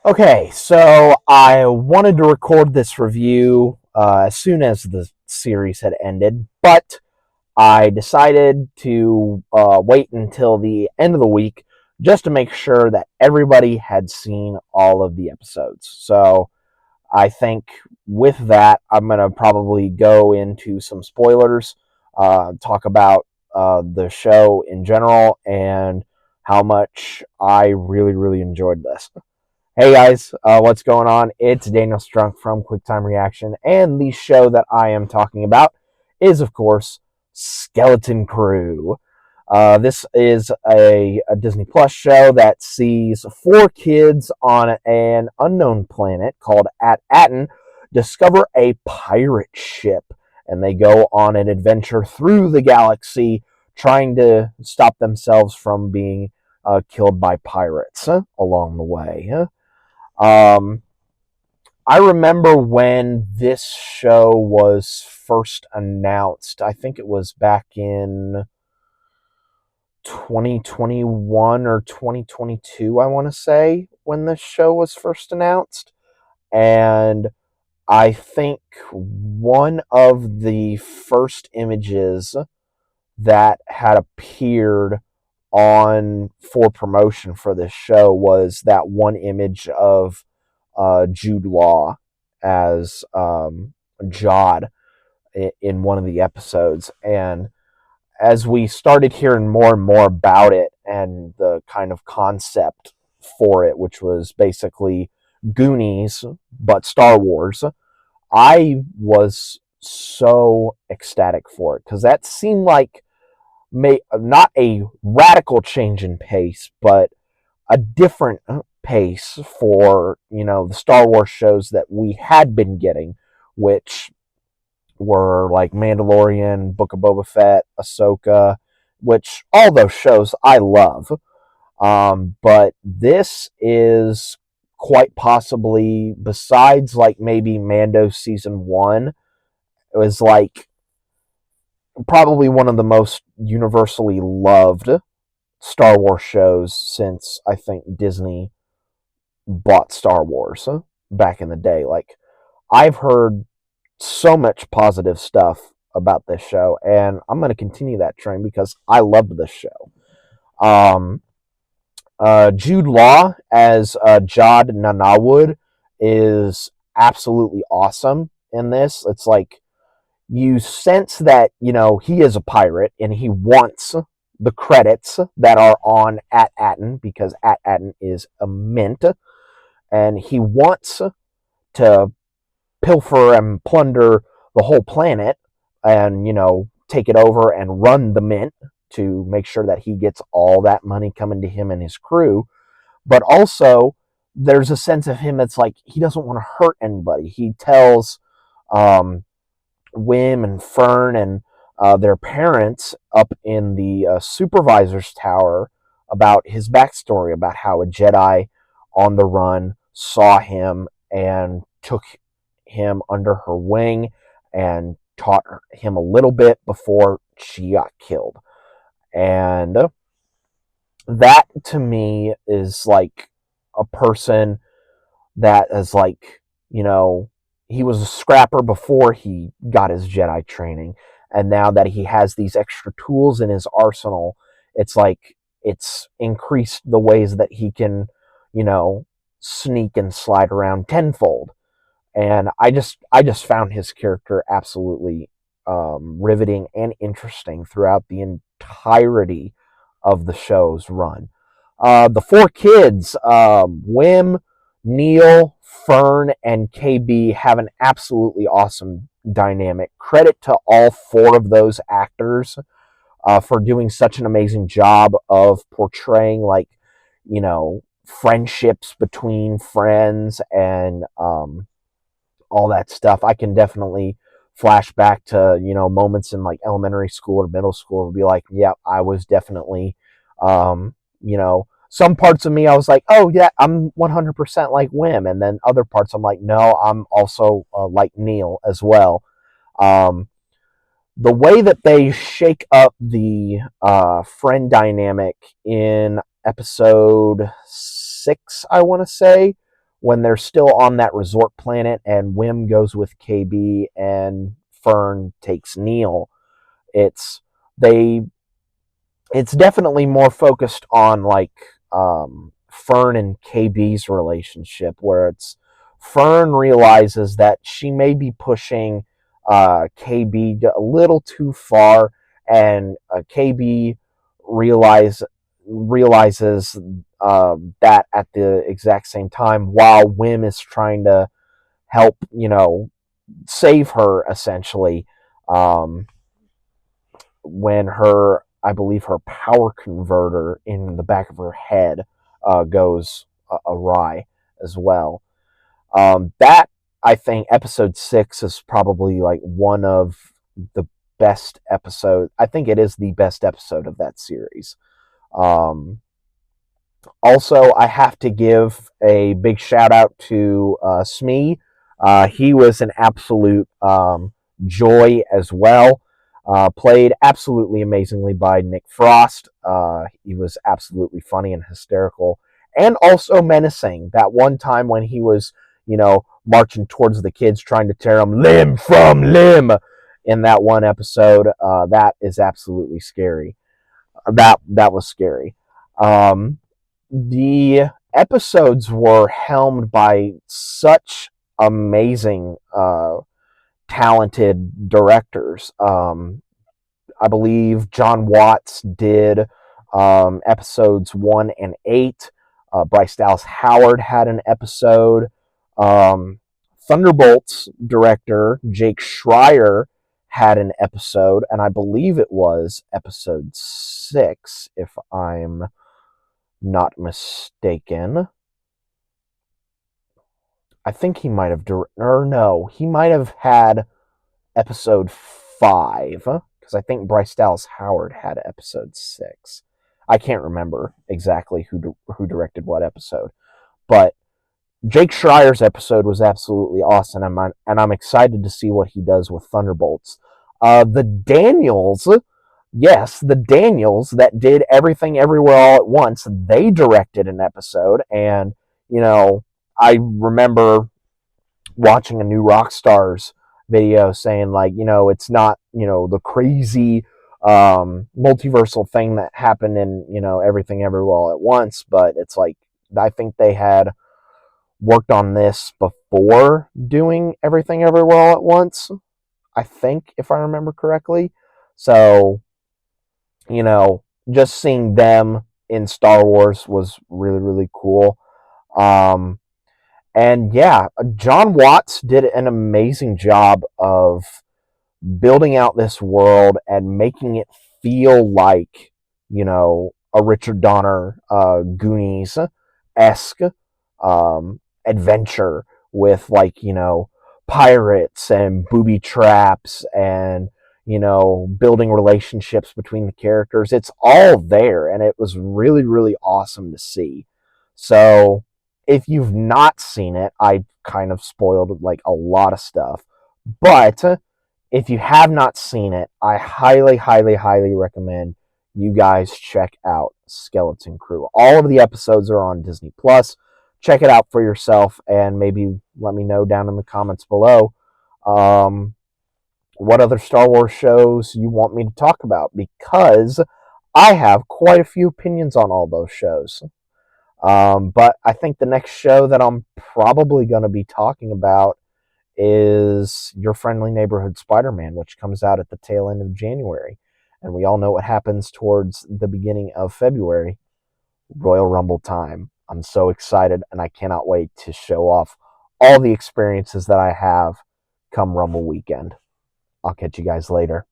Okay, so I wanted to record this review as soon as the series had ended, but I decided to wait until the end of the week just to make sure that everybody had seen all of the episodes. So I think with that, I'm going to probably go into some spoilers, talk about the show in general, and how much I really, really enjoyed this. Hey guys, what's going on? It's Daniel Strunk from QuickTime Reaction, and the show that I am talking about is, of course, Skeleton Crew. This is a Disney Plus show that sees four kids on an unknown planet called At-Aten discover a pirate ship, and they go on an adventure through the galaxy trying to stop themselves from being killed by pirates along the way. Um, I remember when this show was first announced. I think it was back in 2021 or 2022, I want to say, when this show was first announced. And I think one of the first images that had appeared on for promotion for this show was that one image of Jude Law as Jod in one of the episodes. And as we started hearing more and more about it and the kind of concept for it, which was basically Goonies, but Star Wars, I was so ecstatic for it because that seemed like not a radical change in pace, but a different pace for the Star Wars shows that we had been getting, which were like Mandalorian, Book of Boba Fett, Ahsoka, which all those shows I love. But this is quite possibly, besides like maybe Mando season one, it was like probably one of the most universally loved Star Wars shows since I think Disney bought Star Wars back in the day. Like, I've heard so much positive stuff about this show, and I'm going to continue that trend because I loved this show. Um, Jude Law as Jod Nanawood is absolutely awesome in this. It's like you sense that he is a pirate and he wants the credits that are on At-Aten because At-Aten is a mint, and he wants to pilfer and plunder the whole planet and take it over and run the mint to make sure that he gets all that money coming to him and his crew. But also there's a sense of him that's like he doesn't want to hurt anybody. He tells um, Wim and Fern and their parents up in the supervisor's tower about his backstory, about how a Jedi on the run saw him and took him under her wing and taught him a little bit before she got killed. And that to me is like a person that is like, he was a scrapper before he got his Jedi training. And now that he has these extra tools in his arsenal, it's like it's increased the ways that he can, sneak and slide around tenfold. And I just found his character absolutely riveting and interesting throughout the entirety of the show's run. The four kids, Wim, Neil, Fern, and KB, have an absolutely awesome dynamic. Credit to all four of those actors for doing such an amazing job of portraying, like, friendships between friends and all that stuff. I can definitely flash back to moments in like elementary school or middle school and be like, yeah, I was definitely some parts of me I was like, oh yeah, I'm 100% like Wim, and then other parts I'm like, no, I'm also like Neil as well. um the way that they shake up the friend dynamic in episode 6, I want to say, when they're still on that resort planet and Wim goes with KB and Fern takes Neil. It's they it's definitely more focused on like Fern and KB's relationship, where it's Fern realizes that she may be pushing KB a little too far, and KB realize realizes that at the exact same time, while Wim is trying to help, save her essentially. Um, when her, I believe her power converter in the back of her head goes awry as well. That, I think, episode 6 is probably like one of the best episode. I think it is the best episode of that series. Um, Also, I have to give a big shout out to Smee. He was an absolute joy as well. Played absolutely amazingly by Nick Frost. He was absolutely funny and hysterical, and also menacing. That one time when he was, marching towards the kids, trying to tear them limb from limb, in that one episode, that is absolutely scary. That was scary. Um, the episodes were helmed by such amazing, talented directors. I believe John Watts did episodes 1 and 8. Bryce Dallas Howard had an episode. Um, Thunderbolts director Jake Schreier had an episode, and I believe it was episode 6, if I'm not mistaken. I think he might have, or no, he might have had episode 5, because I think Bryce Dallas Howard had episode 6. I can't remember exactly who directed what episode, but Jake Schreier's episode was absolutely awesome, and I'm excited to see what he does with Thunderbolts. The Daniels, yes, the Daniels that did Everything Everywhere All at Once, they directed an episode, and I remember watching a New Rockstars video saying, like, it's not, the crazy multiversal thing that happened in, Everything Everywhere All at Once, but it's like, I think they had worked on this before doing Everything Everywhere All at Once, I think, if I remember correctly. So, just seeing them in Star Wars was really, really cool. And yeah, John Watts did an amazing job of building out this world and making it feel like, a Richard Donner Goonies esque adventure with, like, pirates and booby traps and, building relationships between the characters. It's all there, and it was really, really awesome to see. So, if you've not seen it, I kind of spoiled like a lot of stuff. But if you have not seen it, I highly, highly, highly recommend you guys check out Skeleton Crew. All of the episodes are on Disney Plus. Check it out for yourself, and maybe let me know down in the comments below what other Star Wars shows you want me to talk about, because I have quite a few opinions on all those shows. But I think the next show that I'm probably going to be talking about is Your Friendly Neighborhood Spider-Man, which comes out at the tail end of January. And we all know what happens towards the beginning of February. Royal Rumble time. I'm so excited, and I cannot wait to show off all the experiences that I have come Rumble weekend. I'll catch you guys later.